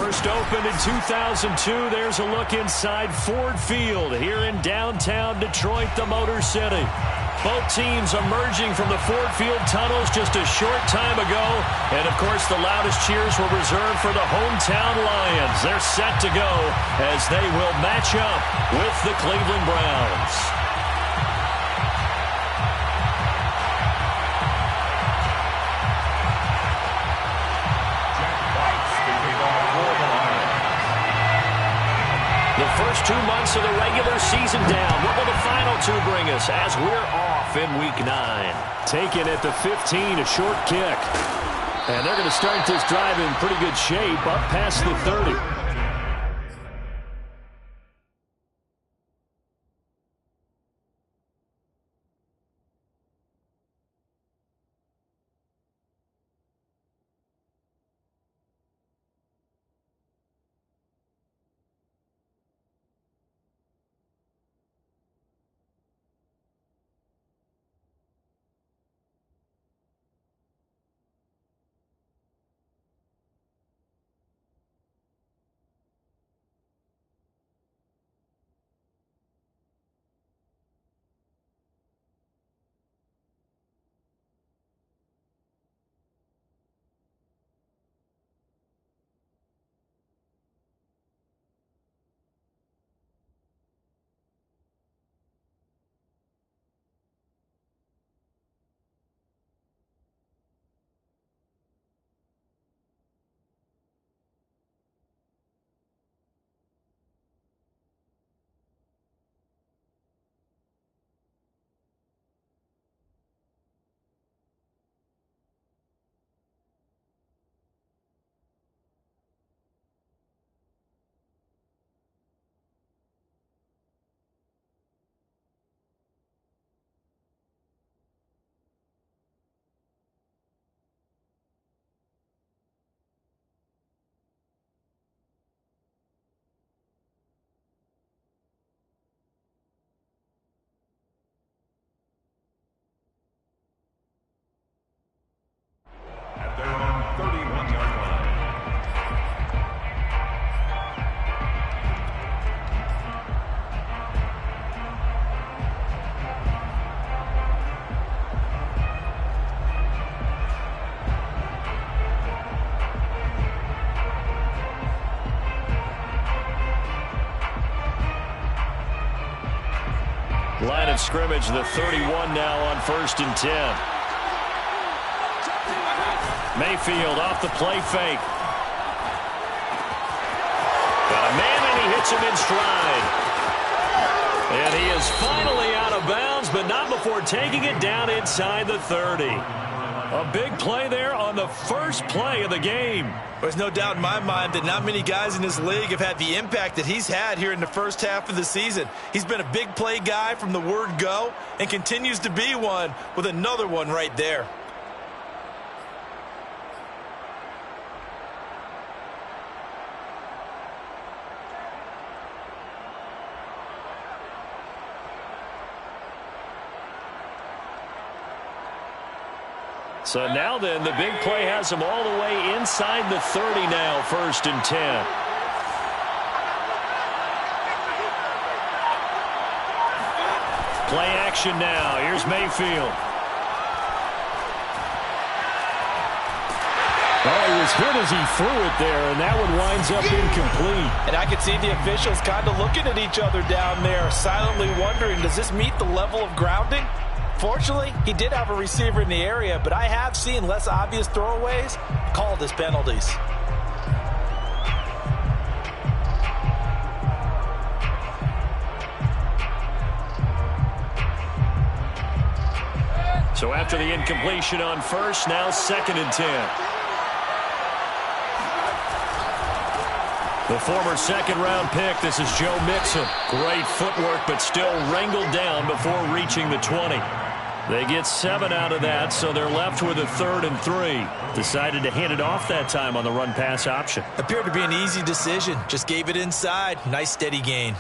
First opened in 2002. There's a look inside Ford Field here in downtown Detroit, the Motor City. Both teams emerging from the Ford Field tunnels just a short time ago. And, of course, the loudest cheers were reserved for the hometown Lions. They're set to go as they will match up with the Cleveland Browns. The first 2 months of the regular season down. What will the final two bring us as we're off in Week 9? Taken at the 15, a short kick. And they're going to start this drive in pretty good shape up past the 30. Line of scrimmage, the 31 now on 1st and 10. Mayfield off the play fake. Got a man and he hits him in stride. And he is finally out of bounds, but not before taking it down inside the 30. A big play there on the first play of the game. There's no doubt in my mind that not many guys in this league have had the impact that he's had here in the first half of the season. He's been a big play guy from the word go and continues to be one with another one right there. So now then, the big play has him all the way inside the 30 now, 1st and 10. Play action now. Here's Mayfield. Oh, he was hit as he threw it there, and that one winds up incomplete. And I could see the officials kind of looking at each other down there, silently wondering, does this meet the level of grounding? Fortunately, he did have a receiver in the area, but I have seen less obvious throwaways called as penalties. So after the incompletion on 1st, now 2nd and 10. The former 2nd-round pick, this is Joe Mixon. Great footwork, but still wrangled down before reaching the 20. They get 7 out of that, so they're left with a 3rd and 3. Decided to hand it off that time on the run-pass option. Appeared to be an easy decision. Just gave it inside. Nice, steady gain.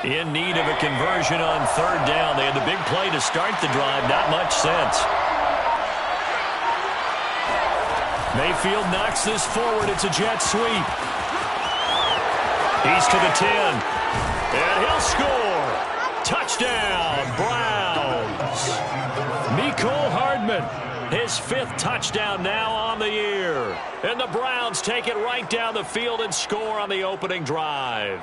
In need of a conversion on third down. They had the big play to start the drive. Not much sense. Mayfield knocks this forward. It's a jet sweep. He's to the 10. And he'll score. Touchdown, Browns. Mecole Hardman, his 5th touchdown now on the year. And the Browns take it right down the field and score on the opening drive.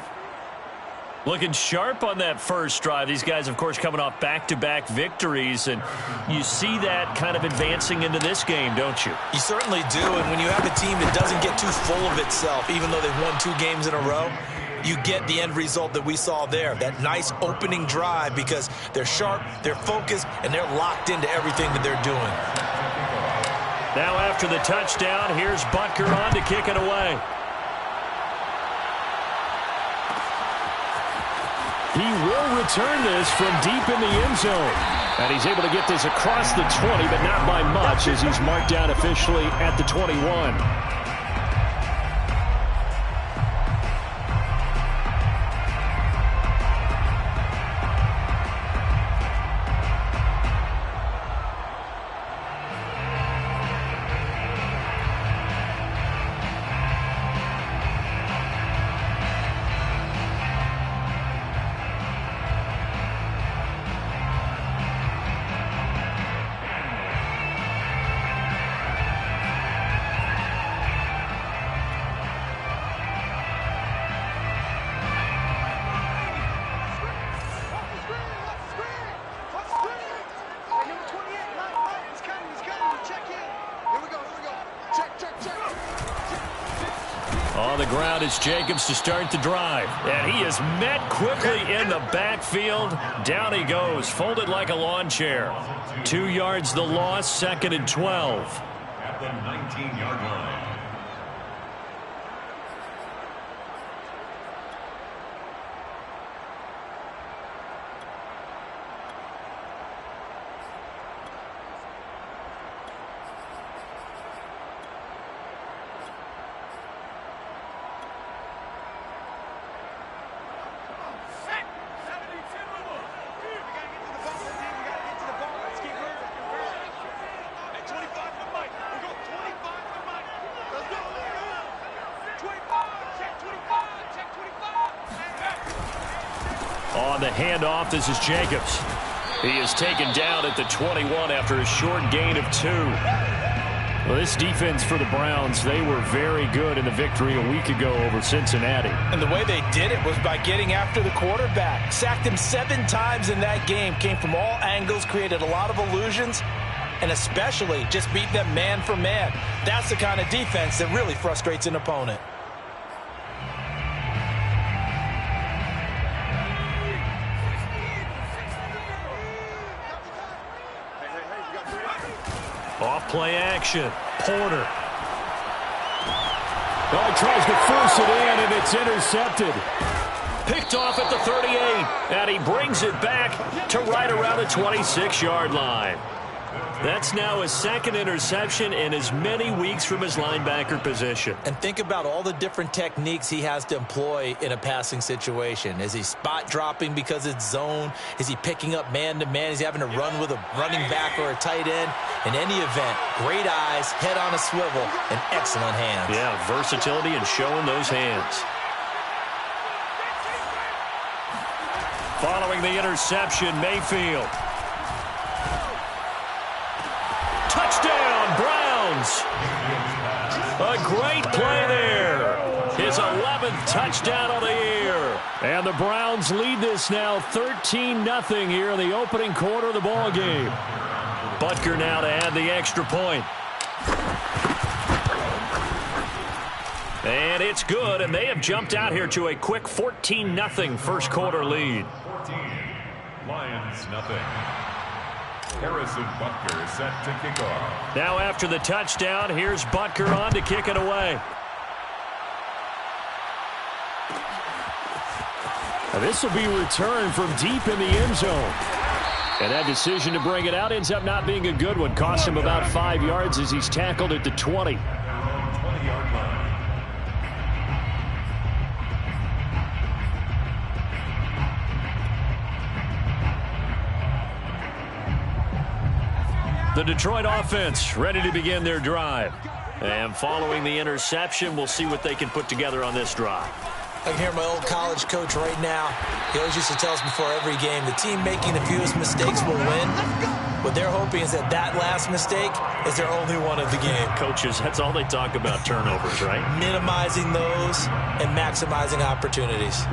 Looking sharp on that first drive. These guys, of course, coming off back-to-back victories, and you see that kind of advancing into this game, don't you? You certainly do, and when you have a team that doesn't get too full of itself, even though they've won 2 games in a row, you get the end result that we saw there, that nice opening drive, because they're sharp, they're focused, and they're locked into everything that they're doing. Now after the touchdown, here's Butker on to kick it away. He will return this from deep in the end zone. And he's able to get this across the 20, but not by much, as he's marked down officially at the 21. On the ground, it's Jacobs to start the drive. And he is met quickly in the backfield. Down he goes, folded like a lawn chair. 2 yards the loss, 2nd and 12. At the 19-yard line. On the handoff, this is Jacobs. He is taken down at the 21 after a short gain of 2. Well, this defense for the Browns, they were very good in the victory a week ago over Cincinnati. And the way they did it was by getting after the quarterback. Sacked him 7 times in that game. Came from all angles, created a lot of illusions, and especially just beat them man for man. That's the kind of defense that really frustrates an opponent. Off play action. Porter. Oh, he tries to force it in, and it's intercepted. Picked off at the 38, and he brings it back to right around the 26-yard line. That's now his 2nd interception in as many weeks from his linebacker position. And think about all the different techniques he has to employ in a passing situation. Is he spot dropping because it's zone? Is he picking up man-to-man? Is he having to run with a running back or a tight end? In any event, great eyes, head on a swivel, and excellent hands. Yeah, versatility and showing those hands. Following the interception, Mayfield. Touchdown, Browns. A great play there. His 11th touchdown of the year. And the Browns lead this now 13-0 here in the opening quarter of the ball game. Butker now to add the extra point. And it's good, and they have jumped out here to a quick 14-0 first quarter lead. 14, Lions nothing. Harrison Butker set to kick off. Now after the touchdown, here's Butker on to kick it away. Now this will be returned from deep in the end zone. And that decision to bring it out ends up not being a good one. Cost him about 5 yards as he's tackled at the 20. 20-yard line. The Detroit offense ready to begin their drive. And following the interception, we'll see what they can put together on this drive. I can hear my old college coach right now. He always used to tell us before every game, the team making the fewest mistakes will win. What they're hoping is that that last mistake is their only one of the game. Coaches, that's all they talk about, turnovers, right? Minimizing those and maximizing opportunities.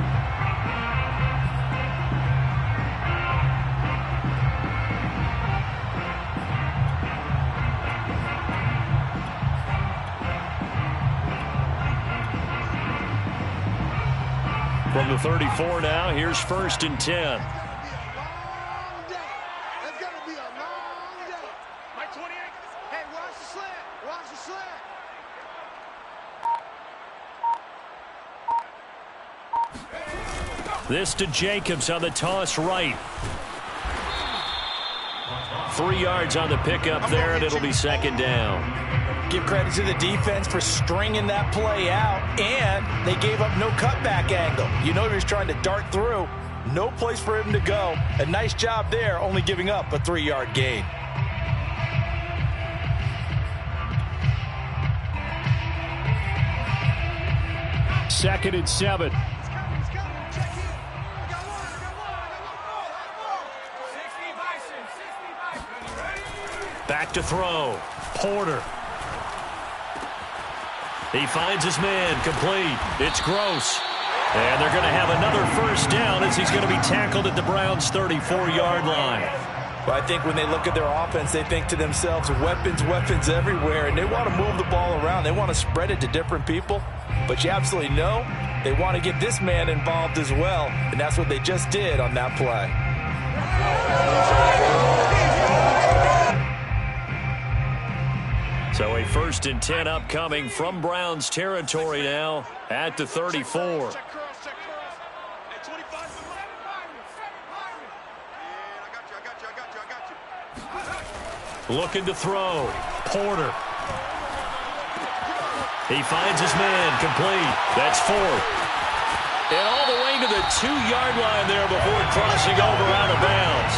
From the 34 now, here's 1st and 10. This to Jacobs on the toss right. 3 yards on the pickup there, and it'll be 2nd down. Give credit to the defense for stringing that play out, and they gave up no cutback angle. You know he was trying to dart through. No place for him to go. A nice job there, only giving up a 3-yard gain. Second and 7. Back to throw. Porter. He finds his man, complete. It's Gross. And they're going to have another 1st down as he's going to be tackled at the Browns' 34-yard line. Well, I think when they look at their offense, they think to themselves, weapons, weapons everywhere, and they want to move the ball around. They want to spread it to different people. But you absolutely know they want to get this man involved as well, and that's what they just did on that play. So a 1st and 10 upcoming from Browns territory now at the 34. Looking to throw. Porter. He finds his man, complete. That's 4th. And all the way to the 2-yard line there before crossing over out of bounds.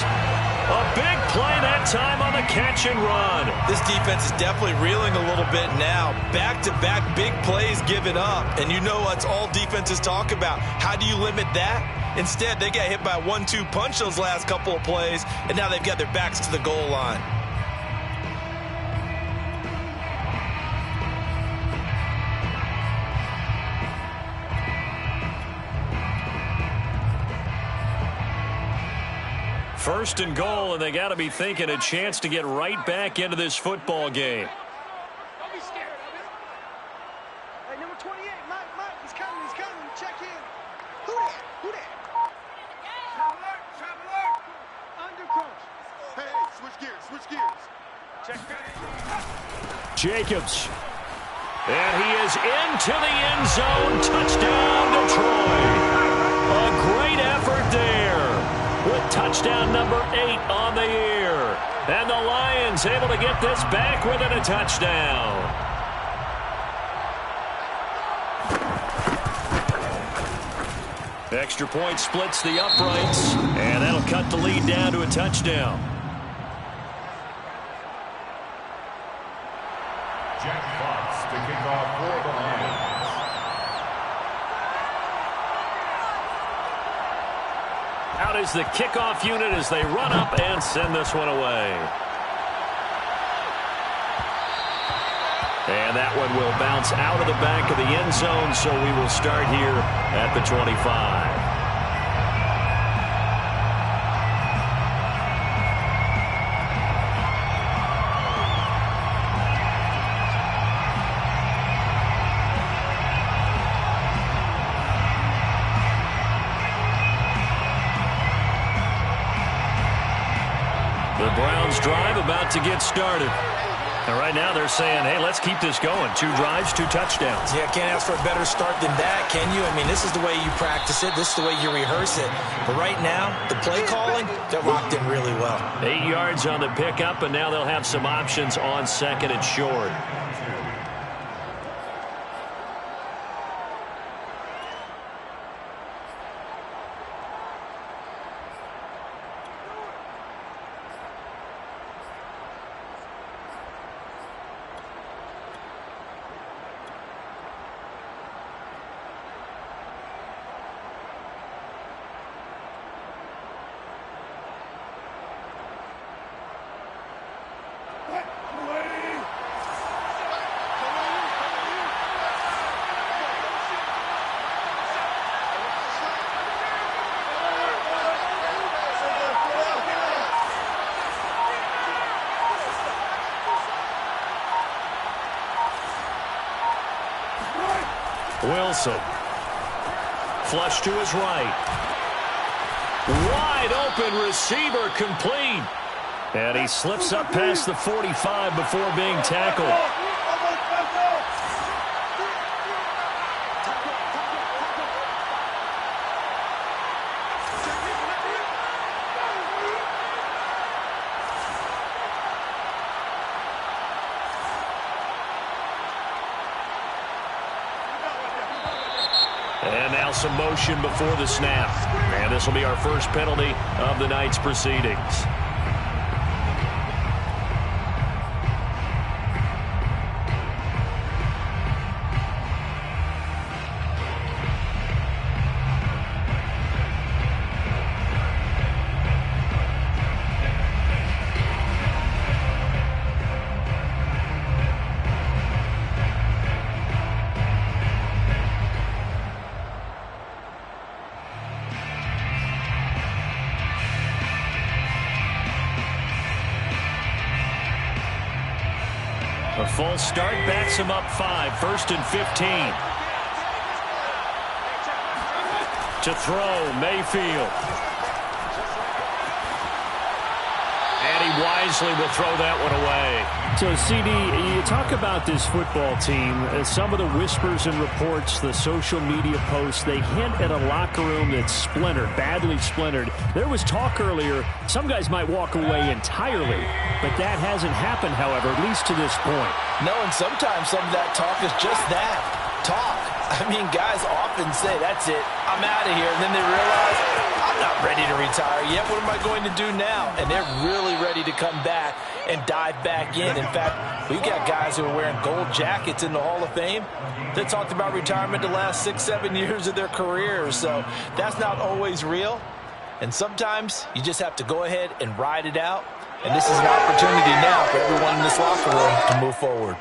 A big play that time on the catch and run. This defense is definitely reeling a little bit now. Back-to-back big plays given up. And you know what's all defenses talk about. How do you limit that? Instead, they got hit by a 1-2 punch those last couple of plays, and now they've got their backs to the goal line. First and goal, and they got to be thinking a chance to get right back into this football game. Don't be scared of it. Hey, number 28, Mike, he's coming, check in. Who that? Traveler. Undercoach. Hey, switch gears. Check that. Jacobs. And he is into the end zone. Touchdown, Detroit. A great effort there. With touchdown number 8 on the year. And the Lions able to get this back within a touchdown. Extra point splits the uprights. And that'll cut the lead down to a touchdown. Jack Fox to kick off for the Lions. Out is the kickoff unit as they run up and send this one away. And that one will bounce out of the back of the end zone, so we will start here at the 25. The Browns drive about to get started. And right now they're saying, hey, let's keep this going. 2 drives, 2 touchdowns. Yeah, can't ask for a better start than that, can you? I mean, this is the way you practice it. This is the way you rehearse it. But right now, the play calling, they're locked in really well. 8 yards on the pickup, and now they'll have some options on 2nd and short. Wilson. Flush to his right. Wide open receiver complete. And he slips up past the 45 before being tackled. And now some motion before the snap. And this will be our first penalty of the night's proceedings. A false start backs him up 5, 1st and 15. To throw, Mayfield. And he wisely will throw that one away. So, CD, you talk about this football team. Some of the whispers and reports, the social media posts, they hint at a locker room that's splintered, badly splintered. There was talk earlier, some guys might walk away entirely, but that hasn't happened, however, at least to this point. No, and sometimes some of that talk is just that, talk. I mean, guys often say, that's it, I'm out of here, and then they realize, I'm not ready to retire yet. What am I going to do now? And they're really ready to come back and dive back in. In fact, we've got guys who are wearing gold jackets in the Hall of Fame that talked about retirement the last 6, 7 years of their careers. So that's not always real. And sometimes you just have to go ahead and ride it out. And this is an opportunity now for everyone in this locker room to move forward.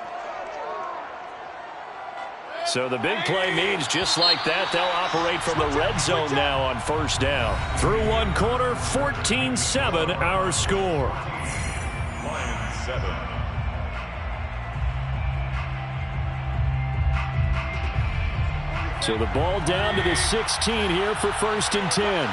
So the big play means just like that, they'll operate from the red zone now on 1st down. Through one quarter, 14-7 our score. Lions 7. So the ball down to the 16 here for 1st and 10.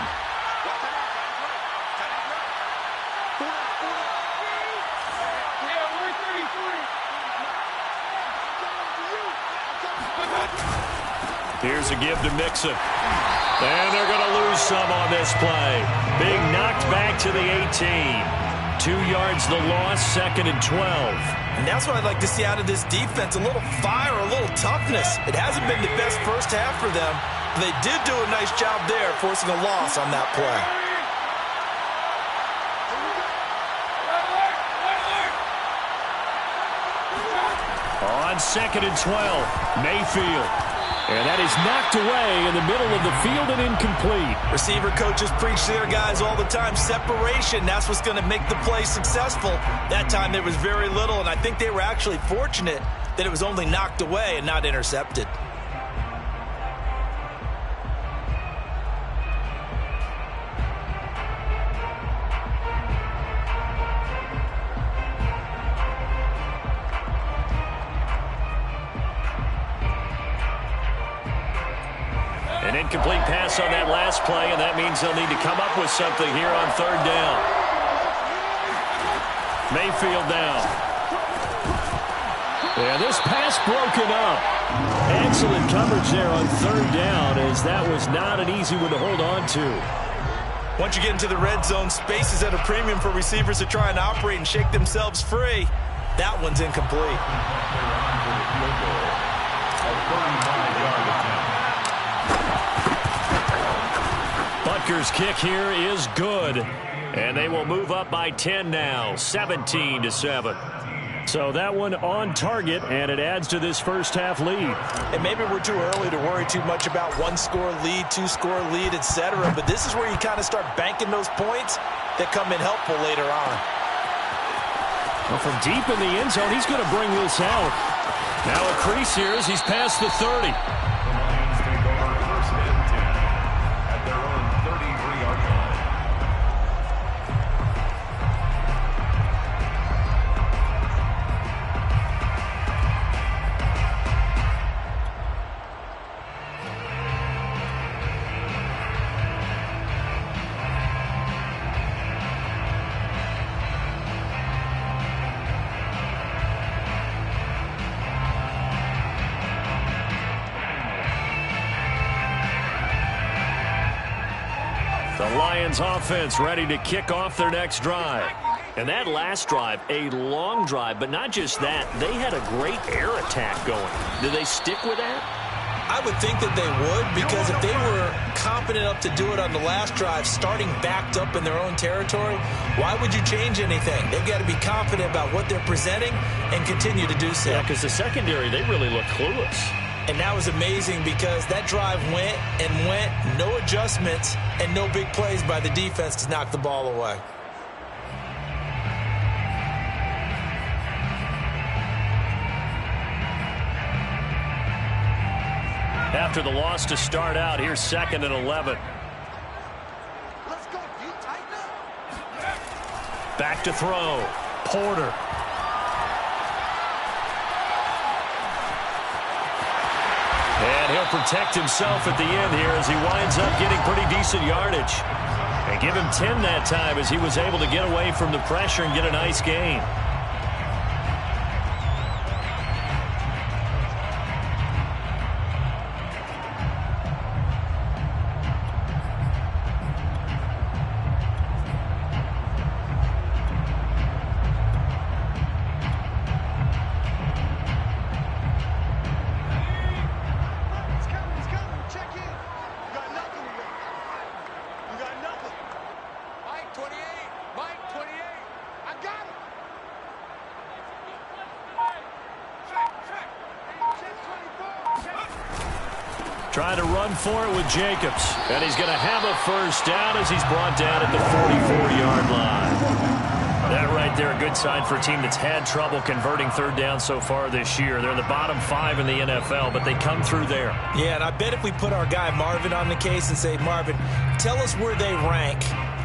Here's a give to Mixon. And they're going to lose some on this play. Being knocked back to the 18. 2 yards the loss, 2nd and 12. And that's what I'd like to see out of this defense. A little fire, a little toughness. It hasn't been the best first half for them. But they did do a nice job there, forcing a loss on that play. On 2nd and 12, Mayfield. And that is knocked away in the middle of the field and incomplete. Receiver coaches preach to their guys all the time. Separation, that's what's going to make the play successful. That time there was very little, and I think they were actually fortunate that it was only knocked away and not intercepted. An incomplete pass on that last play, and that means they'll need to come up with something here on 3rd down. Mayfield down. Yeah, this pass broken up. Excellent coverage there on 3rd down, as that was not an easy one to hold on to. Once you get into the red zone, space is at a premium for receivers to try and operate and shake themselves free. That one's incomplete. Butker's kick here is good, and they will move up by 10 now, 17-7. So that one on target, and it adds to this first half lead. And maybe we're too early to worry too much about 1-score lead, 2-score lead, etc. But this is where you kind of start banking those points that come in helpful later on. Well, from deep in the end zone, he's going to bring this out. Now a crease here as he's past the 30. Lions offense ready to kick off their next drive. And that last drive, a long drive, but not just that. They had a great air attack going. Do they stick with that? I would think that they would, because if they were confident enough to do it on the last drive, starting backed up in their own territory, why would you change anything? They've got to be confident about what they're presenting and continue to do so. Yeah, because the secondary, they really look clueless. And that was amazing because that drive went and went, no adjustments, and no big plays by the defense to knock the ball away. After the loss to start out, here's 2nd and 11. Let's go. You tighten up. Back to throw. Porter. And he'll protect himself at the end here as he winds up getting pretty decent yardage. And give him 10 that time as he was able to get away from the pressure and get a nice gain. Trying to run for it with Jacobs. And he's going to have a first down as he's brought down at the 44-yard line. That right there, a good sign for a team that's had trouble converting third down so far this year. They're in the bottom 5 in the NFL, but they come through there. Yeah, and I bet if we put our guy Marvin on the case and say, Marvin, tell us where they rank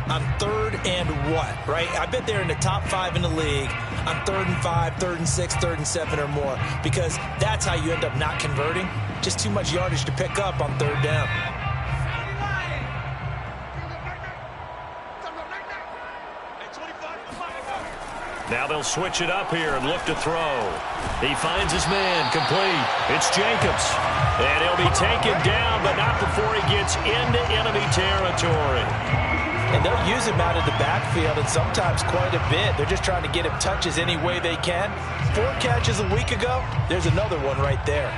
on 3rd and what, right? I bet they're in the top 5 in the league on 3rd and 5, 3rd and 6, 3rd and 7 or more, because that's how you end up not converting. Just too much yardage to pick up on 3rd down. Now they'll switch it up here and look to throw. He finds his man, complete. It's Jacobs. And he'll be taken down, but not before he gets into enemy territory. And they'll use him out of the backfield, and sometimes quite a bit. They're just trying to get him touches any way they can. 4 catches a week ago. There's another one right there.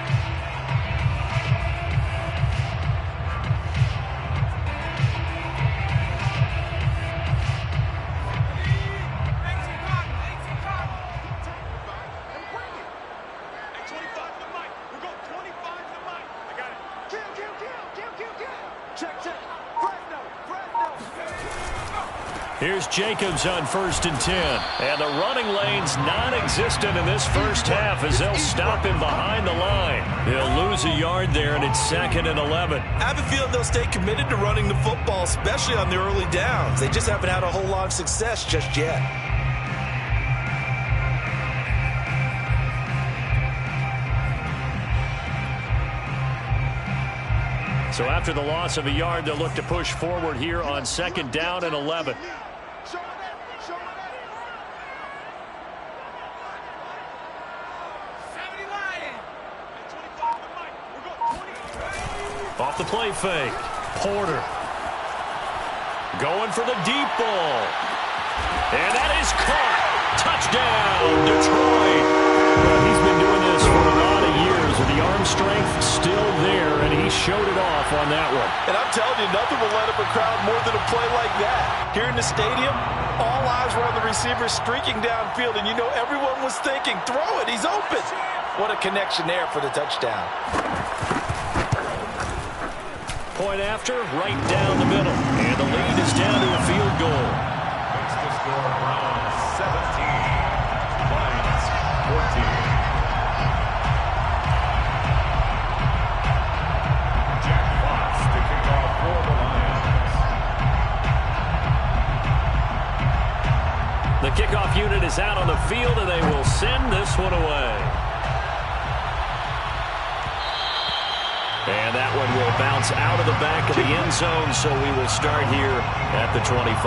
Here's Jacobs on 1st and 10. And the running lane's non-existent in this first half as they'll stop him behind the line. He'll lose a yard there, and it's 2nd and 11. I have a feeling they'll stay committed to running the football, especially on the early downs. They just haven't had a whole lot of success just yet. So after the loss of a yard, they'll look to push forward here on 2nd down and 11. Off the play fake. Porter. Going for the deep ball. And that is caught. Touchdown, Detroit. Well, he's been doing this for a lot of years, and the arm strength still there, and he showed it off on that one. And I'm telling you, nothing will let up a crowd more than a play like that. Here in the stadium, all eyes were on the receiver streaking downfield, and you know everyone was thinking, throw it, he's open. What a connection there for the touchdown. Point after, right down the middle. And the lead is down to a field goal. Makes the score Browns 17, Lions 14. Jack Fox to kick off for the Lions. The kickoff unit is out on the field, and they will send this one away. And that one will bounce out of the back of the end zone, so we will start here at the 25.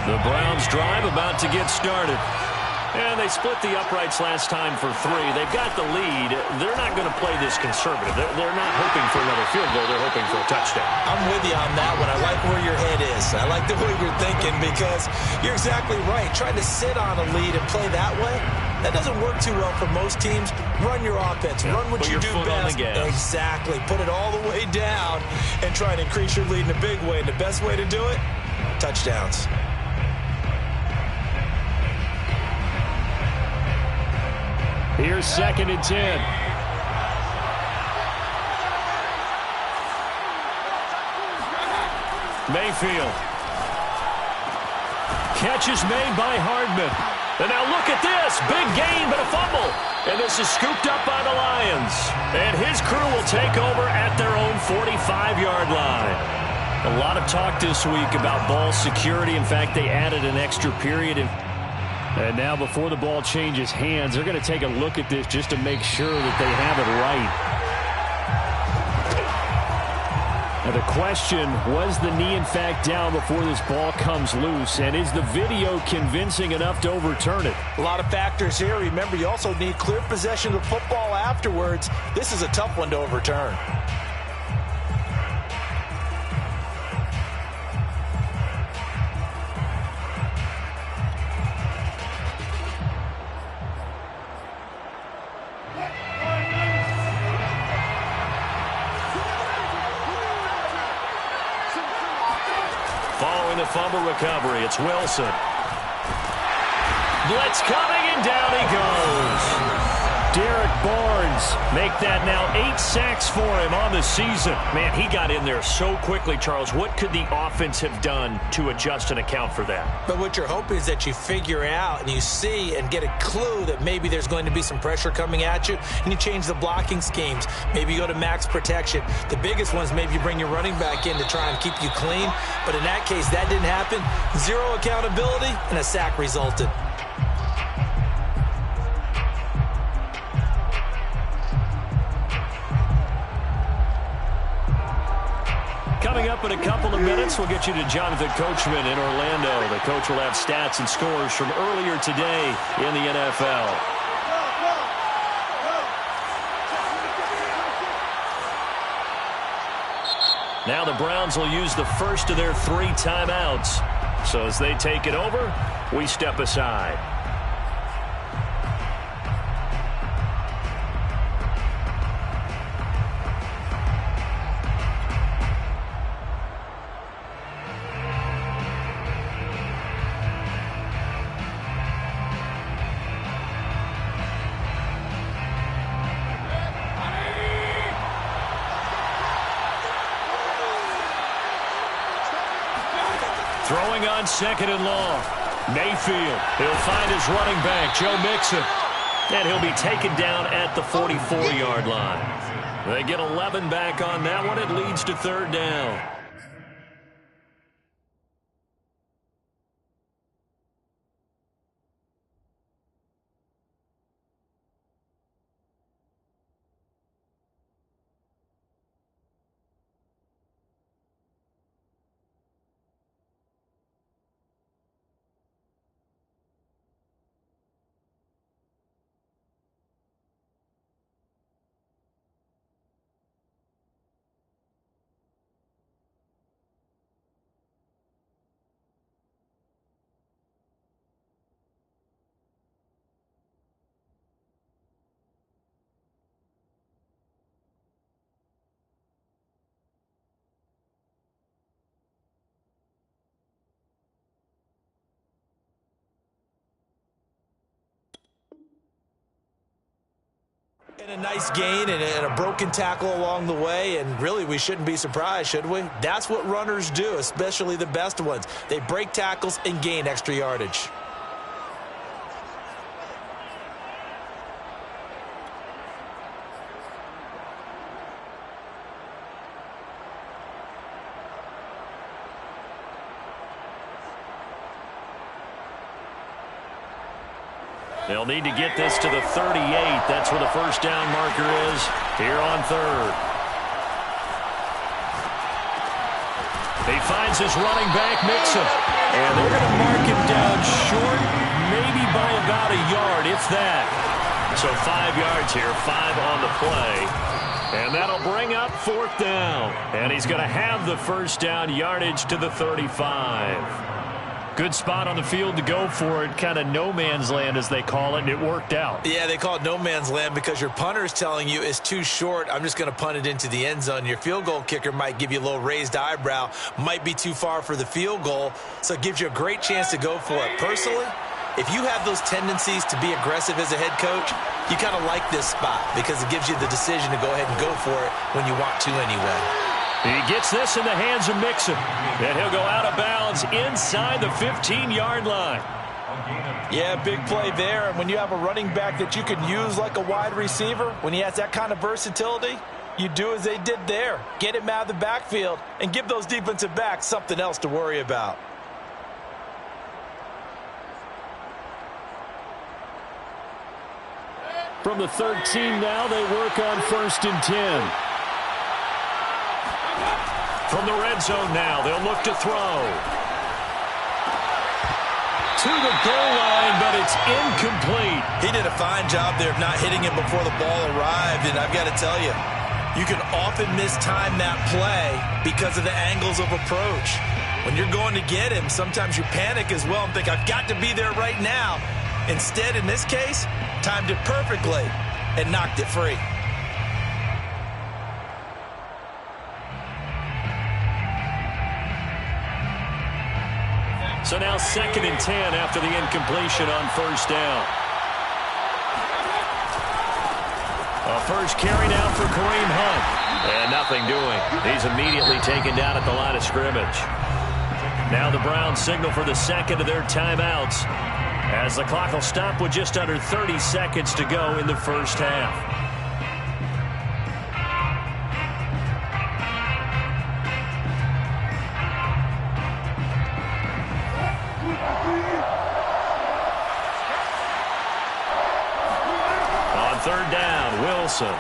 The Browns drive about to get started. And they split the uprights last time for 3. They've got the lead. They're not going to play this conservative. They're not hoping for another field goal. They're hoping for a touchdown. I'm with you on that one. I like where your head is. I like the way you're thinking because you're exactly right. Trying to sit on a lead and play that way, that doesn't work too well for most teams. Run your offense. Run what you do best. Exactly. Put it all the way down and try and increase your lead in a big way. And the best way to do it, touchdowns. Here's 2nd and 10. Mayfield. Catch is made by Hardman. And now look at this. Big gain, but a fumble. And this is scooped up by the Lions. And his crew will take over at their own 45-yard line. A lot of talk this week about ball security. In fact, they added an extra period. And now before the ball changes hands, they're going to take a look at this just to make sure that they have it right. Now the question, was the knee in fact down before this ball comes loose? And is the video convincing enough to overturn it? A lot of factors here. Remember, you also need clear possession of the football afterwards. This is a tough one to overturn. Following the fumble recovery, it's Wilson. Blitz coming, and down he goes. Derek Barnes make that now 8 sacks for him on the season. Man, he got in there so quickly, Charles. What could the offense have done to adjust and account for that? But what you're hoping is that you figure out and you see and get a clue that maybe there's going to be some pressure coming at you, and you change the blocking schemes. Maybe you go to max protection. The biggest ones, maybe you bring your running back in to try and keep you clean. But in that case, that didn't happen. 0 accountability, and a sack resulted. Coming up in a couple of minutes, we'll get you to Jonathan Coachman in Orlando. The coach will have stats and scores from earlier today in the NFL. Now the Browns will use the first of their 3 timeouts. So as they take it over, we step aside. Throwing on 2nd and long. Mayfield. He'll find his running back, Joe Mixon. And he'll be taken down at the 44-yard line. They get 11 back on that one. It leads to 3rd down. And a nice gain and a broken tackle along the way, and really we shouldn't be surprised, should we? That's what runners do, especially the best ones. They break tackles and gain extra yardage. They'll need to get this to the 38. That's where the first down marker is here on 3rd. He finds his running back, Mixon. And they're going to mark him down short, maybe by about a yard, if that. So 5 yards here, 5 on the play. And that'll bring up 4th down. And he's going to have the first down yardage to the 35. Good spot on the field to go for it. Kind of no man's land, as they call it, and it worked out. Yeah, they call it no man's land because your punter is telling you it's too short. I'm just going to punt it into the end zone. Your field goal kicker might give you a little raised eyebrow, might be too far for the field goal, so it gives you a great chance to go for it. Personally, if you have those tendencies to be aggressive as a head coach, you kind of like this spot because it gives you the decision to go ahead and go for it when you want to anyway. He gets this in the hands of Mixon, and he'll go out of bounds inside the 15-yard line. Yeah, big play there. And when you have a running back that you can use like a wide receiver, when he has that kind of versatility, you do as they did there. Get him out of the backfield and give those defensive backs something else to worry about. From the 13 now, they work on 1st and 10. From the red zone now, they'll look to throw. To the goal line, but it's incomplete. He did a fine job there of not hitting him before the ball arrived, and I've got to tell you, you can often mistime that play because of the angles of approach. When you're going to get him, sometimes you panic as well and think, I've got to be there right now. Instead, in this case, timed it perfectly and knocked it free. So now 2nd and 10 after the incompletion on 1st down. A first carry now for Kareem Hunt. And nothing doing. He's immediately taken down at the line of scrimmage. Now the Browns signal for the second of their timeouts, as the clock will stop with just under 30 seconds to go in the first half. On 3rd down, Wilson.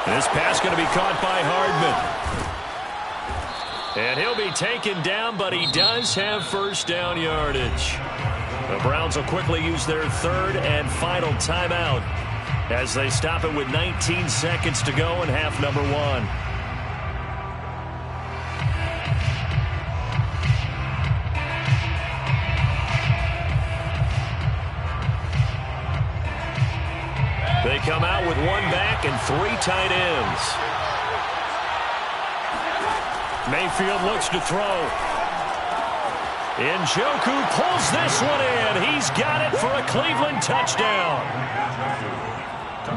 This pass going to be caught by Hardman. And he'll be taken down, but he does have first down yardage. The Browns will quickly use their 3rd and final timeout as they stop it with 19 seconds to go in half number 1. They come out with 1 back and 3 tight ends. Mayfield looks to throw. Njoku pulls this one in. He's got it for a Cleveland touchdown.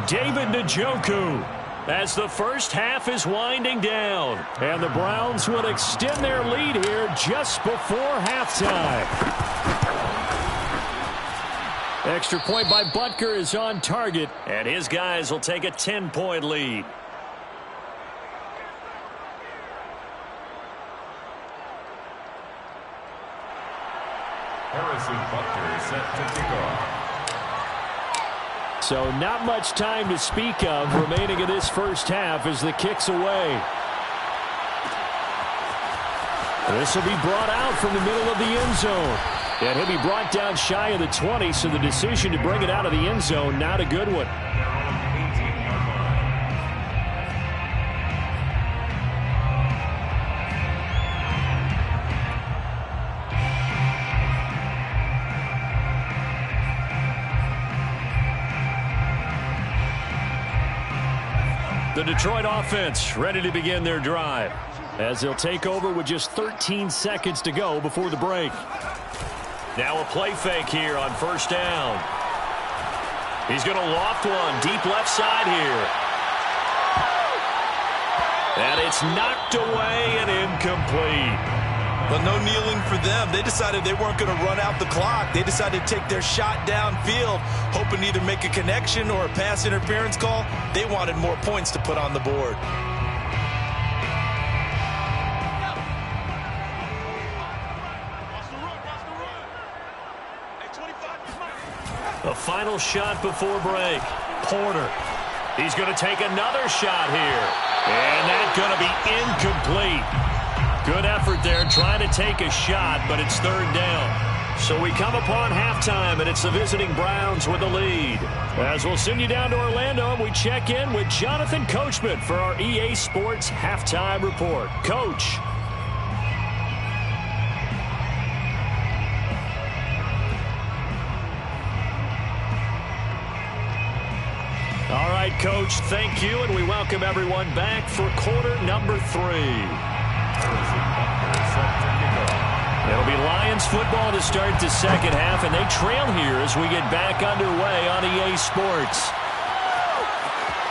David Njoku, as the first half is winding down. And the Browns will extend their lead here just before halftime. Extra point by Butker is on target. And his guys will take a 10-point lead. Harrison Butker set to kick off. So not much time to speak of remaining in this first half as the kick's away. This will be brought out from the middle of the end zone. And he'll be brought down shy of the 20, so the decision to bring it out of the end zone, not a good one. The Detroit offense ready to begin their drive, as they'll take over with just 13 seconds to go before the break. Now a play fake here on 1st down. He's going to loft one deep left side here. And it's knocked away and incomplete. Well, no kneeling for them. They decided they weren't going to run out the clock. They decided to take their shot downfield, hoping to either make a connection or a pass interference call. They wanted more points to put on the board. A final shot before break. Porter. He's going to take another shot here. And that's going to be incomplete. Good effort there, trying to take a shot, but it's third down. So we come upon halftime, and it's the visiting Browns with the lead. As we'll send you down to Orlando, and we check in with Jonathan Coachman for our EA Sports Halftime Report. Coach. All right, Coach, thank you, and we welcome everyone back for quarter number 3. It'll be Lions football to start the second half, and they trail here as we get back underway on EA Sports.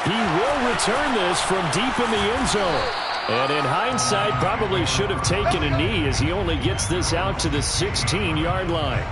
He will return this from deep in the end zone. And in hindsight, probably should have taken a knee as he only gets this out to the 16-yard line.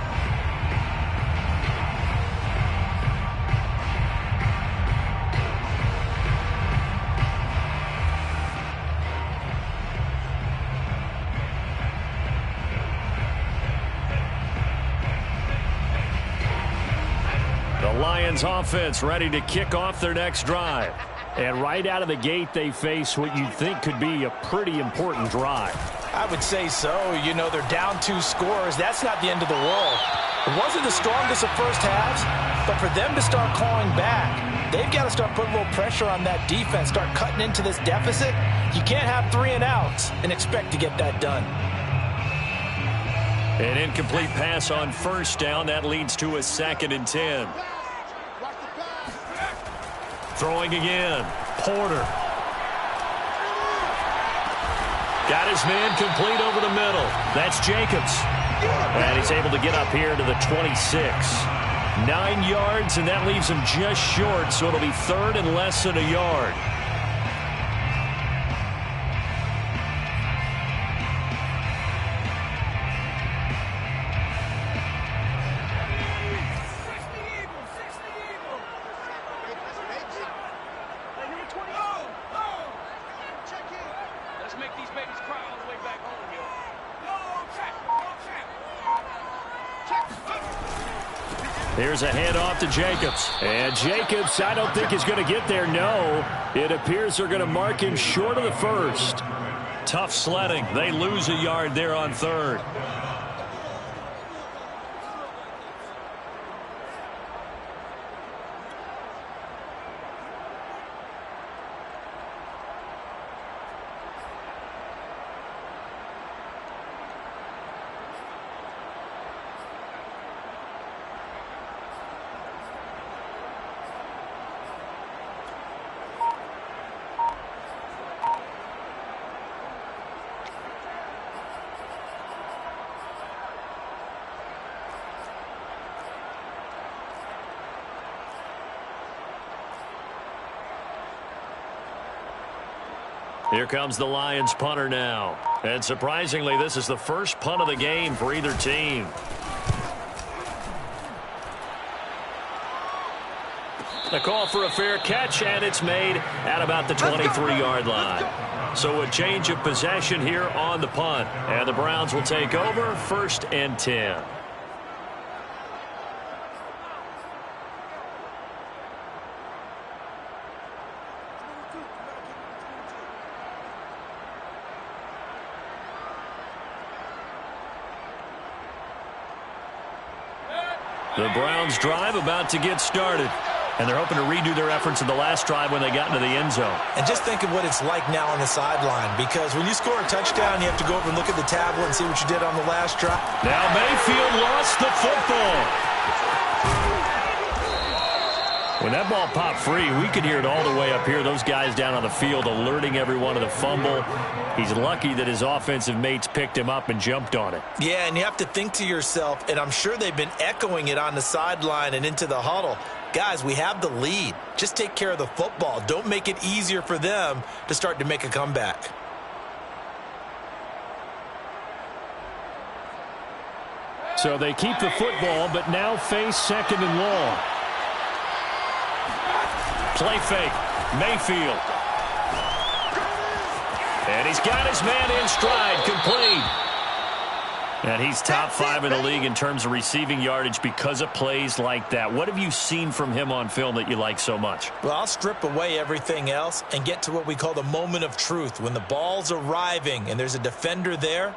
Lions offense ready to kick off their next drive. And right out of the gate, they face what you'd think could be a pretty important drive. I would say so. You know, they're down 2 scores. That's not the end of the world. It wasn't the strongest of first halves, but for them to start clawing back, they've got to start putting a little pressure on that defense, start cutting into this deficit. You can't have 3 and outs and expect to get that done. An incomplete pass on first down. That leads to a 2nd and 10. Throwing again. Porter. Got his man complete over the middle. That's Jacobs. And he's able to get up here to the 26. 9 yards, and that leaves him just short, so it'll be 3rd and less than a yard. Here's a handoff to Jacobs. And Jacobs, I don't think he's going to get there. No, it appears they're going to mark him short of the first. Tough sledding. They lose a yard there on 3rd. Here comes the Lions punter now. And surprisingly, this is the first punt of the game for either team. A call for a fair catch, and it's made at about the 23-yard line. So a change of possession here on the punt. And the Browns will take over 1st and 10. The Browns drive about to get started. And they're hoping to redo their efforts in the last drive when they got into the end zone. And just think of what it's like now on the sideline, because when you score a touchdown, you have to go over and look at the tablet and see what you did on the last drive. Now Mayfield lost the football. When that ball popped free, we could hear it all the way up here. Those guys down on the field alerting everyone of the fumble. He's lucky that his offensive mates picked him up and jumped on it. Yeah, and you have to think to yourself, and I'm sure they've been echoing it on the sideline and into the huddle. Guys, we have the lead. Just take care of the football. Don't make it easier for them to start to make a comeback. So they keep the football, but now face 2nd and long. Play fake. Mayfield. And he's got his man in stride, complete. And he's top 5 in the league in terms of receiving yardage because of plays like that. What have you seen from him on film that you like so much? Well, I'll strip away everything else and get to what we call the moment of truth. When the ball's arriving and there's a defender there,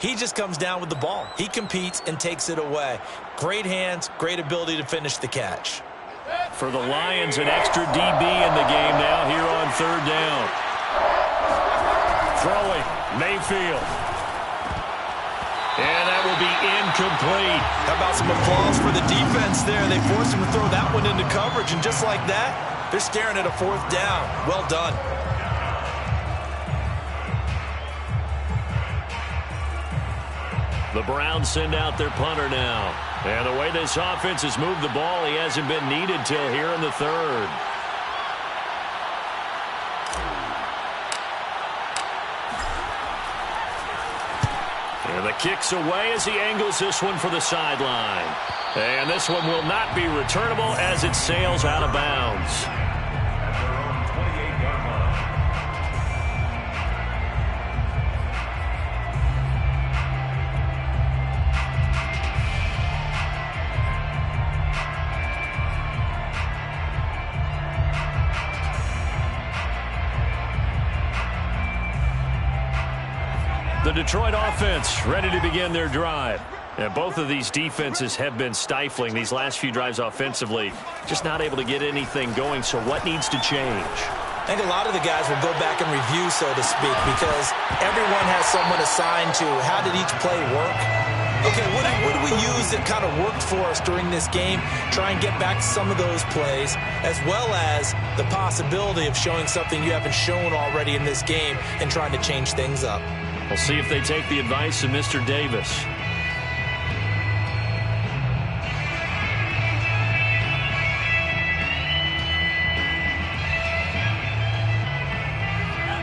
he just comes down with the ball. He competes and takes it away. Great hands, great ability to finish the catch. For the Lions, an extra DB in the game now here on 3rd down. Throwing, Mayfield. And that will be incomplete. How about some applause for the defense there? They forced him to throw that one into coverage, and just like that, they're staring at a 4th down. Well done. The Browns send out their punter now. And the way this offense has moved the ball, he hasn't been needed till here in the 3rd. And the kick's away as he angles this one for the sideline. And this one will not be returnable as it sails out of bounds. The Detroit offense ready to begin their drive. And both of these defenses have been stifling these last few drives offensively. Just not able to get anything going, so what needs to change? I think a lot of the guys will go back and review, so to speak, because everyone has someone assigned to how did each play work. Okay, what do we use that kind of worked for us during this game? Try and get back to some of those plays, as well as the possibility of showing something you haven't shown already in this game and trying to change things up. We'll see if they take the advice of Mr. Davis.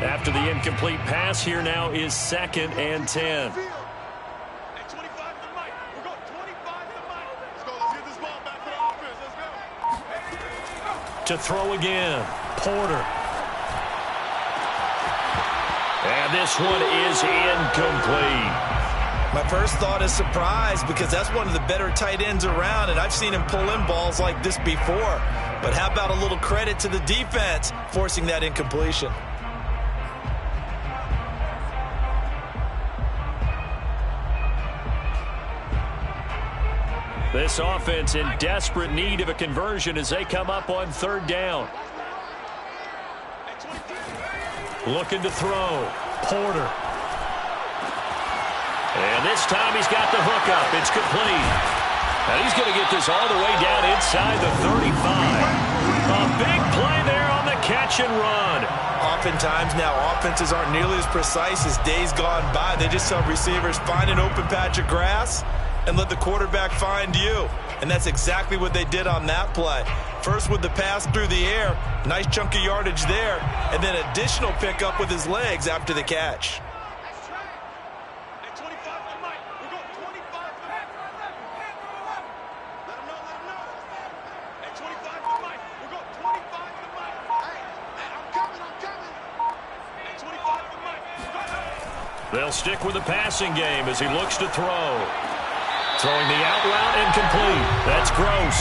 After the incomplete pass, here now is 2nd and 10. To throw again, Porter. And this one is incomplete. My first thought is surprise, because that's one of the better tight ends around, and I've seen him pull in balls like this before. But how about a little credit to the defense forcing that incompletion? This offense in desperate need of a conversion as they come up on 3rd down. Looking to throw. Porter. And this time he's got the hook up. It's complete. And he's going to get this all the way down inside the 35. A big play there on the catch and run. Oftentimes now offenses aren't nearly as precise as days gone by. They just tell receivers, find an open patch of grass and let the quarterback find you. And that's exactly what they did on that play. First with the pass through the air, nice chunk of yardage there, and then additional pickup with his legs after the catch. They'll stick with the passing game as he looks to throw. Throwing the out route incomplete. That's Gross.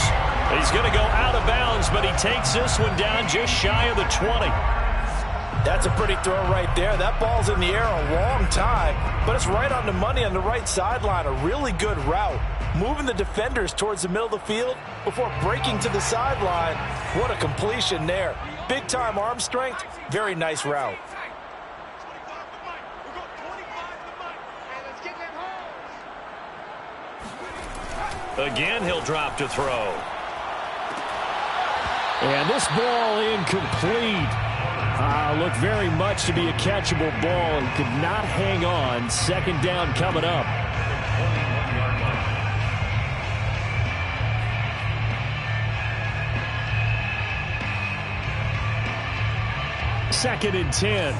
He's going to go out of bounds, but he takes this one down just shy of the 20. That's a pretty throw right there. That ball's in the air a long time, but it's right on the money on the right sideline. A really good route. Moving the defenders towards the middle of the field before breaking to the sideline. What a completion there. Big-time arm strength. Very nice route. Again, he'll drop to throw. And this ball incomplete. Looked very much to be a catchable ball and could not hang on. 2nd down coming up. Second and 10.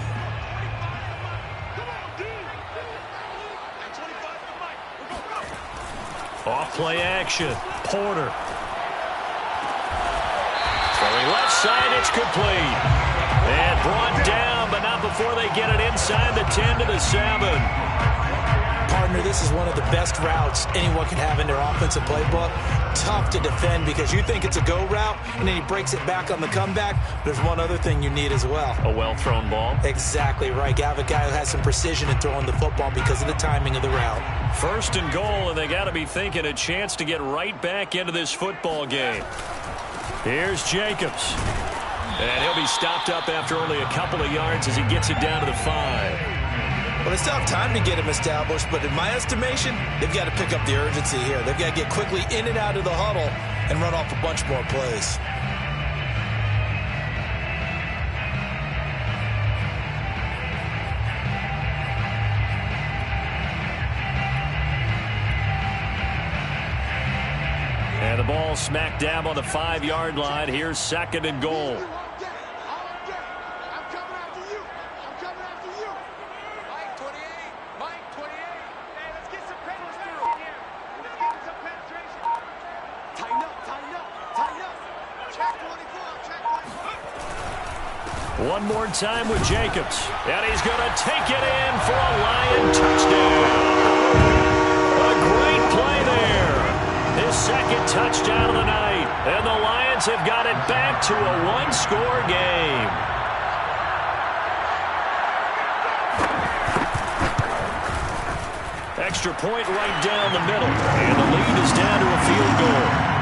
Off play action. Porter. Throwing left side, it's complete. And brought down, but not before they get it inside the 10 to the 7. Partner, this is one of the best routes anyone can have in their offensive playbook. Tough to defend because you think it's a go route, and then he breaks it back on the comeback. There's one other thing you need as well. A well-thrown ball. Exactly right. You have a guy who has some precision in throwing the football because of the timing of the route. 1st and goal, and they got to be thinking a chance to get right back into this football game. Here's Jacobs. And he'll be stopped up after only a couple of yards as he gets it down to the 5. Well, they still have time to get him established, but in my estimation, they've got to pick up the urgency here. They've got to get quickly in and out of the huddle and run off a bunch more plays. And the ball smack dab on the 5-yard line. Here's 2nd and goal. One more time with Jacobs. And he's going to take it in for a Lion touchdown. A great play there. His 2nd touchdown of the night. And the Lions have got it back to a 1-score game. Extra point right down the middle. And the lead is down to a field goal.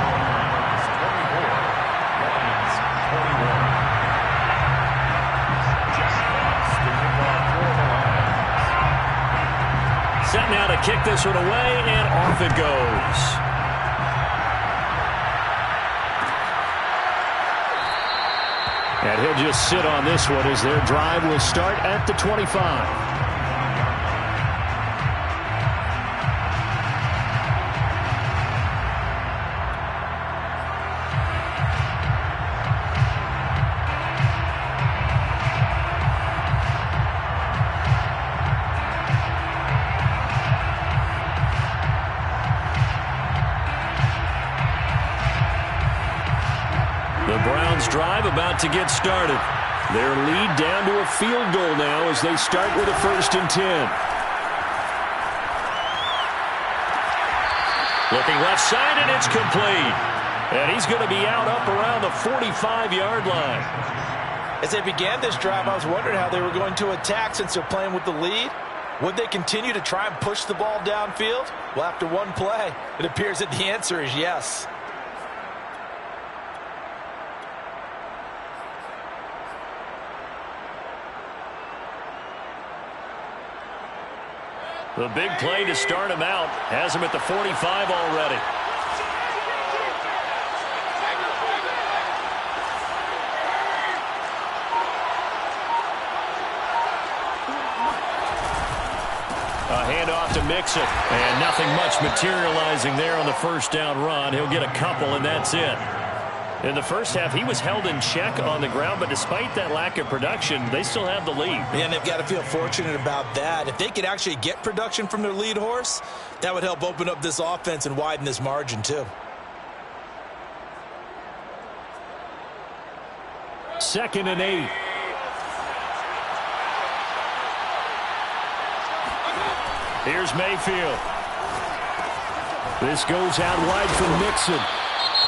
Set now to kick this one away, and off it goes. And he'll just sit on this one as their drive will start at the 25. Drive about to get started. Their lead down to a field goal now as they start with a 1st and 10. Looking left side, and it's complete. And he's going to be out up around the 45-yard line. As they began this drive, I was wondering how they were going to attack since they're playing with the lead. Would they continue to try and push the ball downfield? Well, after one play, it appears that the answer is yes. The big play to start him out has him at the 45 already. A handoff to Mixon, and nothing much materializing there on the 1st down run. He'll get a couple, and that's it. In the first half, he was held in check on the ground, but despite that lack of production, they still have the lead. And they've got to feel fortunate about that. If they could actually get production from their lead horse, that would help open up this offense and widen this margin too. 2nd and 8. Here's Mayfield. This goes out wide from Mixon.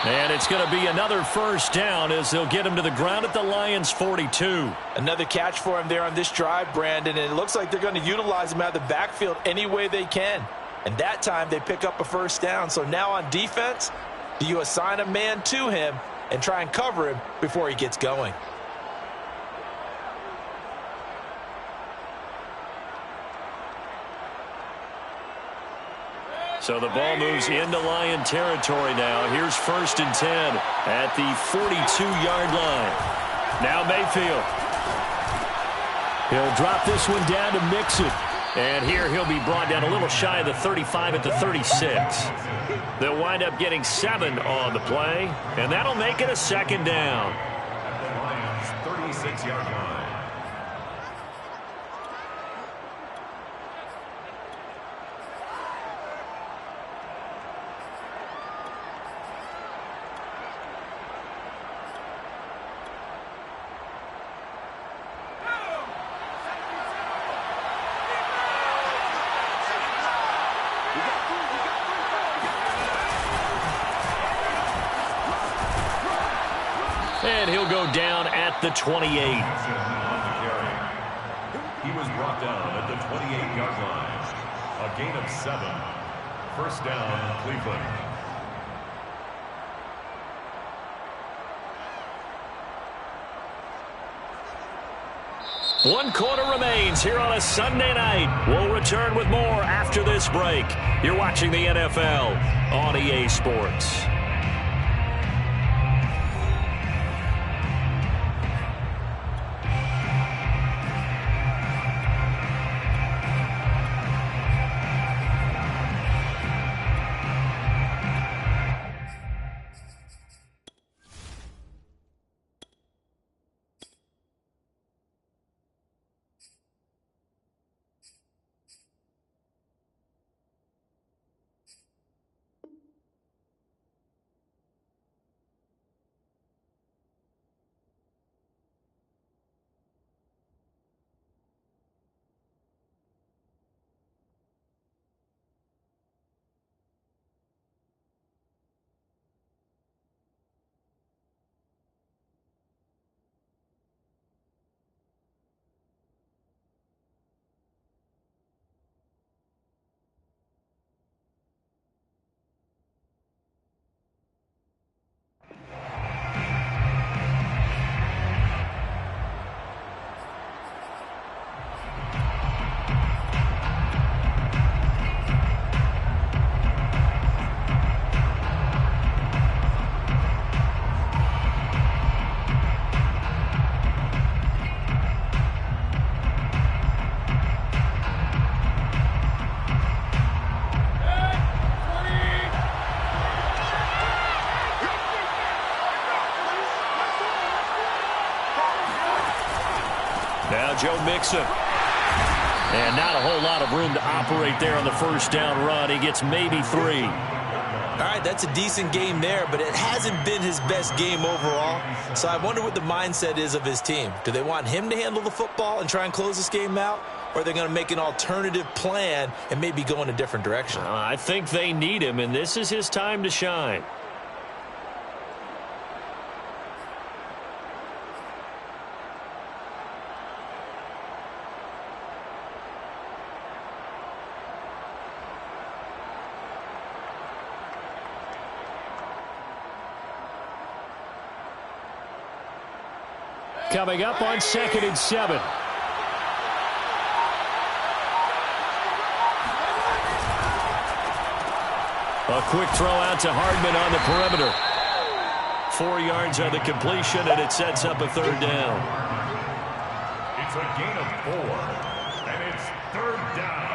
And it's going to be another 1st down as they'll get him to the ground at the Lions' 42. Another catch for him there on this drive, Brandon, and it looks like they're going to utilize him out of the backfield any way they can. And that time they pick up a 1st down. So now on defense, do you assign a man to him and try and cover him before he gets going? So the ball moves into Lion territory now. Here's 1st and 10 at the 42-yard line. Now Mayfield. He'll drop this one down to Mixon. And here he'll be brought down a little shy of the 35 at the 36. They'll wind up getting 7 on the play. And that'll make it a 2nd down. Lions 36-yard line. And he'll go down at the 28. He was brought down at the 28-yard line. A gain of 7. First down, Cleveland. One quarter remains here on a Sunday night. We'll return with more after this break. You're watching the NFL on EA Sports. Joe Mixon. And not a whole lot of room to operate there on the first down run. He gets maybe 3. All right, that's a decent game there, but it hasn't been his best game overall. So I wonder what the mindset is of his team. Do they want him to handle the football and try and close this game out? Or are they going to make an alternative plan and maybe go in a different direction? I think they need him, and this is his time to shine. Coming up on 2nd and 7. A quick throw out to Hardman on the perimeter. 4 yards on the completion, and it sets up a 3rd down. It's a gain of 4, and it's 3rd down.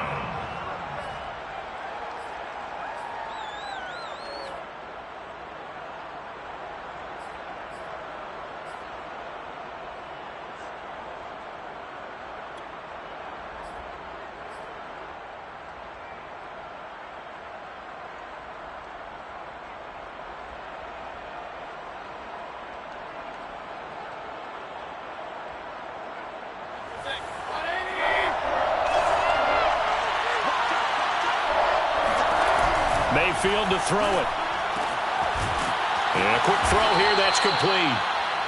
Mayfield to throw it. And a quick throw here, that's complete.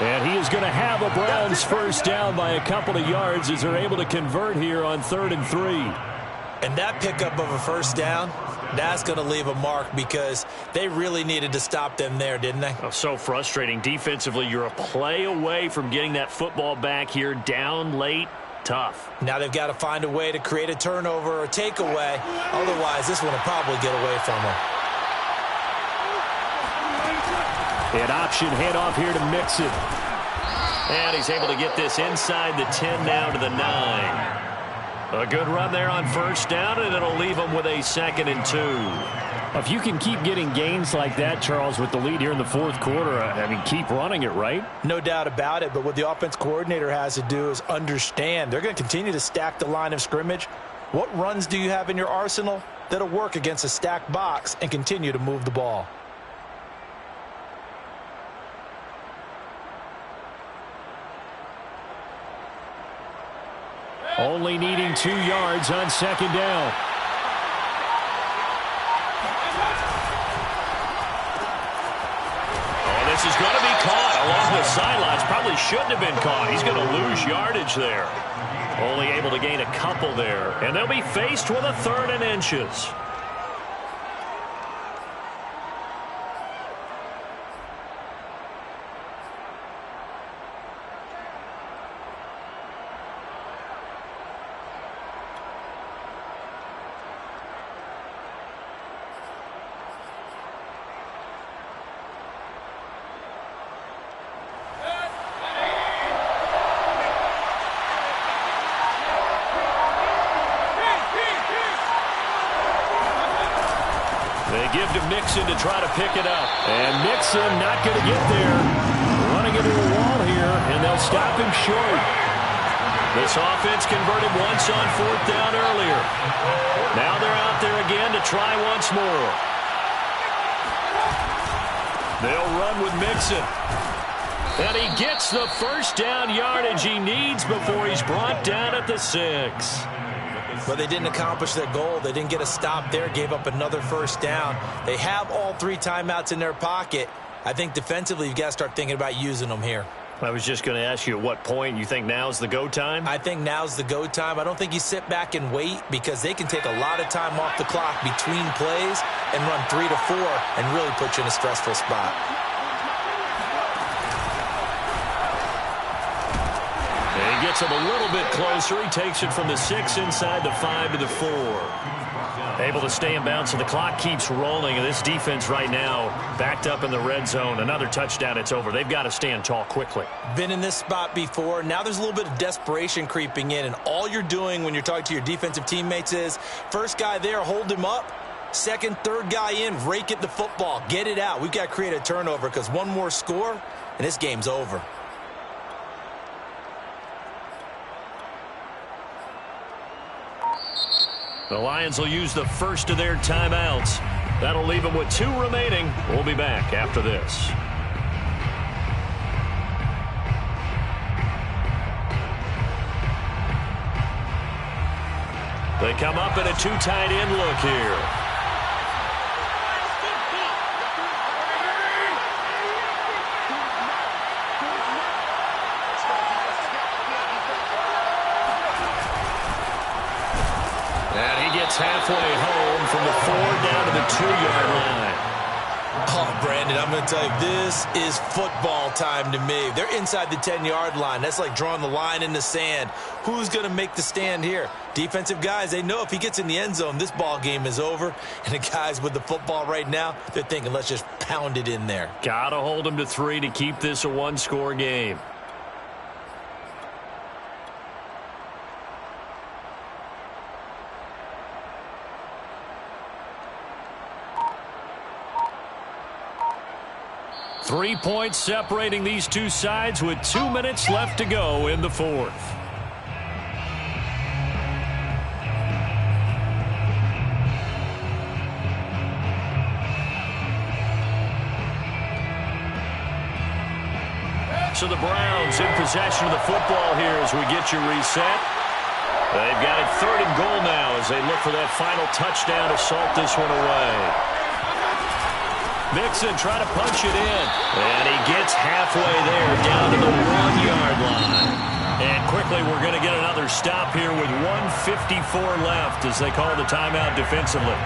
And he is going to have a Browns first down by a couple of yards as they're able to convert here on 3rd and 3. And that pickup of a first down, that's going to leave a mark because they really needed to stop them there, didn't they? Oh, so frustrating. Defensively, you're a play away from getting that football back here down late. Tough. Now they've got to find a way to create a turnover or takeaway. Otherwise, this one will probably get away from them. An option handoff here to Mixon. And he's able to get this inside the 10 now to the 9. A good run there on first down, and it'll leave him with a 2nd and 2. If you can keep getting gains like that, Charles, with the lead here in the 4th quarter, I mean, keep running it, right? No doubt about it, but what the offense coordinator has to do is understand they're going to continue to stack the line of scrimmage. What runs do you have in your arsenal that'll work against a stacked box and continue to move the ball? Only needing 2 yards on 2nd down. This is going to be caught along the sidelines. Probably shouldn't have been caught. He's going to lose yardage there. Only able to gain a couple there. And they'll be faced with a 3rd and inches. They give to Mixon to try to pick it up. And Mixon not going to get there. Running into a wall here, and they'll stop him short. This offense converted once on 4th down earlier. Now they're out there again to try once more. They'll run with Mixon. And he gets the 1st down yardage he needs before he's brought down at the 6. But they didn't accomplish their goal. They didn't get a stop there, gave up another 1st down. They have all 3 timeouts in their pocket. I think defensively you've got to start thinking about using them here. I was just going to ask you at what point you think now's the go time? I think now's the go time. I don't think you sit back and wait because they can take a lot of time off the clock between plays and run 3 to 4 and really put you in a stressful spot. He gets him a little bit closer. He takes it from the 6 inside the 5 to the 4. Able to stay in bounds, so the clock keeps rolling. And this defense right now backed up in the red zone. Another touchdown, it's over. They've got to stand tall quickly. Been in this spot before. Now there's a little bit of desperation creeping in. And all you're doing when you're talking to your defensive teammates is, first guy there, hold him up. Second, third guy in, rake at the football. Get it out. We've got to create a turnover because one more score, and this game's over. The Lions will use the first of their timeouts. That'll leave them with 2 remaining. We'll be back after this. They come up in a 2 tight end look here. Halfway home from the 4 down to the 2-yard line. Oh, Brandon, I'm going to tell you, this is football time to me. They're inside the 10-yard line. That's like drawing the line in the sand. Who's going to make the stand here? Defensive guys, they know if he gets in the end zone, this ball game is over. And the guys with the football right now, they're thinking, let's just pound it in there. Got to hold them to 3 to keep this a 1-score game. Three points separating these two sides with 2 minutes left to go in the 4th. So the Browns in possession of the football here as we get you reset. They've got it 3rd and goal now as they look for that final touchdown to salt this one away. Mixon trying to punch it in. And he gets halfway there down to the 1-yard line. And quickly we're going to get another stop here with 1:54 left as they call the timeout defensively.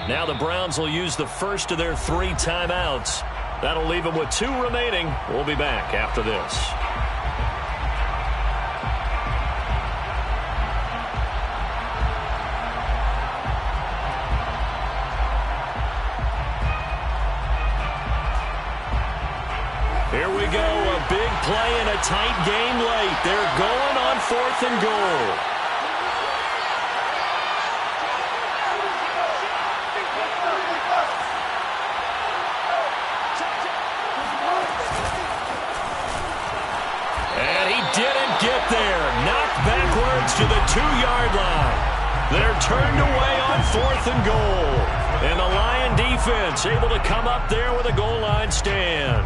Now the Browns will use the first of their 3 timeouts. That'll leave them with 2 remaining. We'll be back after this. Here we go, a big play in a tight game late. They're going on 4th and goal. 2-yard line. They're turned away on 4th and goal. And the Lion defense able to come up there with a goal line stand.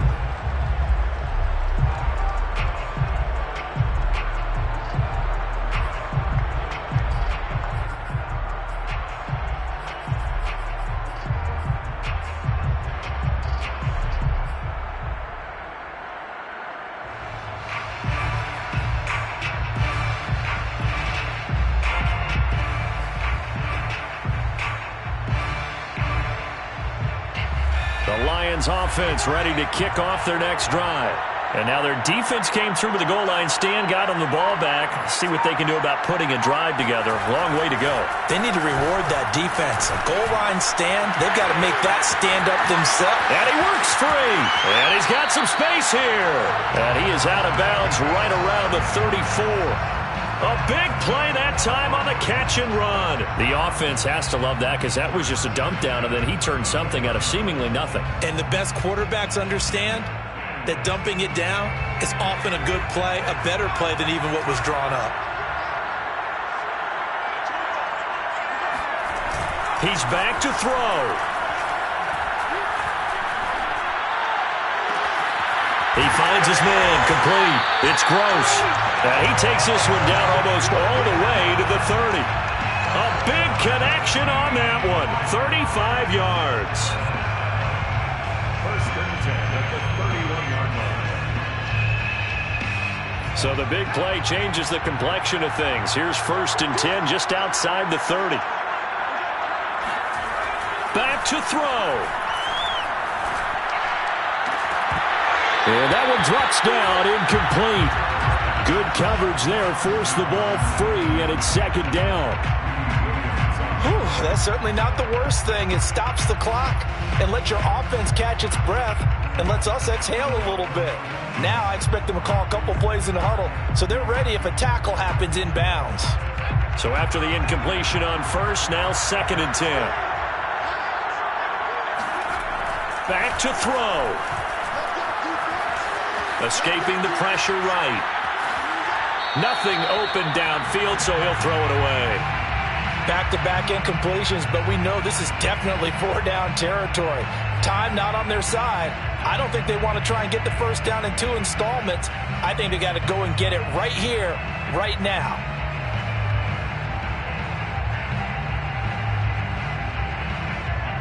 The Lions offense ready to kick off their next drive. And now their defense came through with the goal line stand, got them the ball back. See what they can do about putting a drive together. Long way to go. They need to reward that defense. A goal line stand, they've got to make that stand up themselves. And he works free. And he's got some space here. And he is out of bounds right around the 34. A big play that time on the catch and run. The offense has to love that because that was just a dump down, and then he turned something out of seemingly nothing. And the best quarterbacks understand that dumping it down is often a good play, a better play than even what was drawn up. He's back to throw. He finds his man, complete. It's Gross. And he takes this one down almost all the way to the 30. A big connection on that one. 35 yards. 1st and 10 at the 31-yard line. So the big play changes the complexion of things. Here's 1st and 10 just outside the 30. Back to throw. And that one drops down, incomplete. Good coverage there, forced the ball free, and it's 2nd down. Whew, that's certainly not the worst thing. It stops the clock and lets your offense catch its breath and lets us exhale a little bit. Now I expect them to call a couple plays in the huddle, so they're ready if a tackle happens inbounds. So after the incompletion on 1st, now 2nd and 10. Back to throw. Escaping the pressure right. Nothing open downfield, so he'll throw it away. Back-to-back incompletions, but we know this is definitely 4-down territory. Time not on their side. I don't think they want to try and get the 1st down in 2 installments. I think they got to go and get it right here, right now.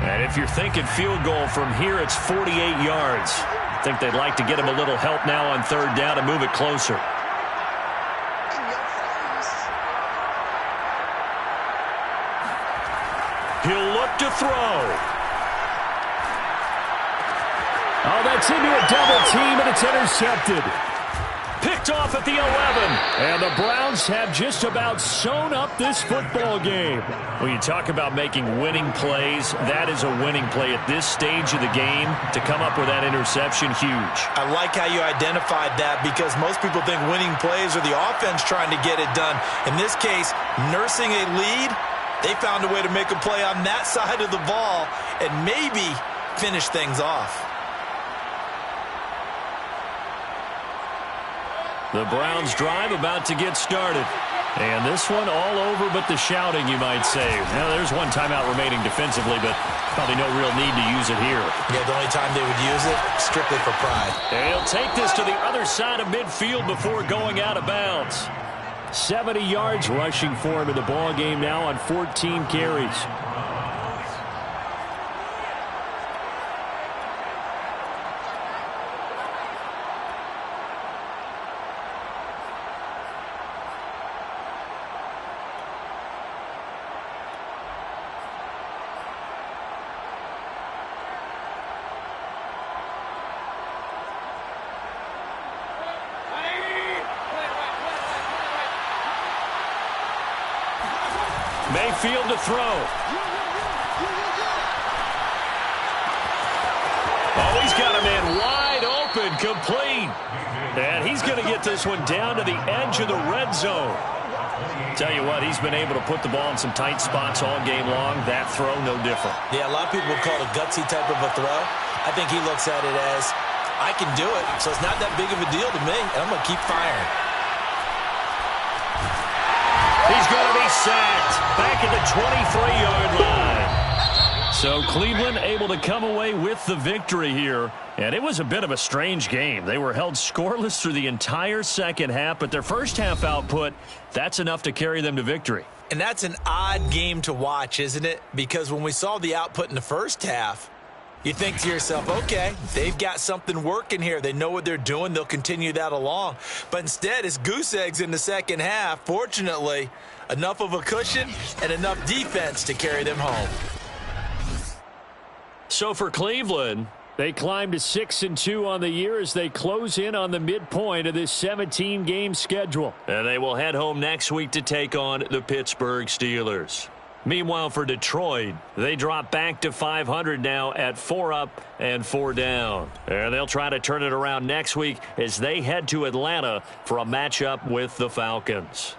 And if you're thinking field goal from here, it's 48 yards. I think they'd like to get him a little help now on 3rd down and move it closer. He'll look to throw. Oh, that's into a double team, and it's intercepted. Picked off at the 11. And the Browns have just about sewn up this football game. When you talk about making winning plays, that is a winning play at this stage of the game. To come up with that interception, huge. I like how you identified that because most people think winning plays are the offense trying to get it done. In this case, nursing a lead, they found a way to make a play on that side of the ball and maybe finish things off. The Browns drive about to get started. And this one all over but the shouting, you might say. Now, there's one timeout remaining defensively, but probably no real need to use it here. Yeah, the only time they would use it, strictly for pride. And he'll take this to the other side of midfield before going out of bounds. 70 yards rushing for him in the ball game now on 14 carries. Mayfield to throw. Oh, he's got a man wide open, complete. And he's going to get this one down to the edge of the red zone. Tell you what, he's been able to put the ball in some tight spots all game long. That throw, no different. Yeah, a lot of people would call it a gutsy type of a throw. I think he looks at it as, I can do it, so it's not that big of a deal to me, and I'm going to keep firing. He's going sacked back at the 23-yard line. So Cleveland able to come away with the victory here. And it was a bit of a strange game. They were held scoreless through the entire second half, but their first half output, that's enough to carry them to victory. And that's an odd game to watch, isn't it? Because when we saw the output in the first half, you think to yourself, okay, they've got something working here. They know what they're doing. They'll continue that along. But instead, it's goose eggs in the second half. Fortunately, enough of a cushion and enough defense to carry them home. So for Cleveland, they climbed to 6-2 on the year as they close in on the midpoint of this 17-game schedule. And they will head home next week to take on the Pittsburgh Steelers. Meanwhile, for Detroit, they drop back to 500 now at 4 up and 4 down. And they'll try to turn it around next week as they head to Atlanta for a matchup with the Falcons.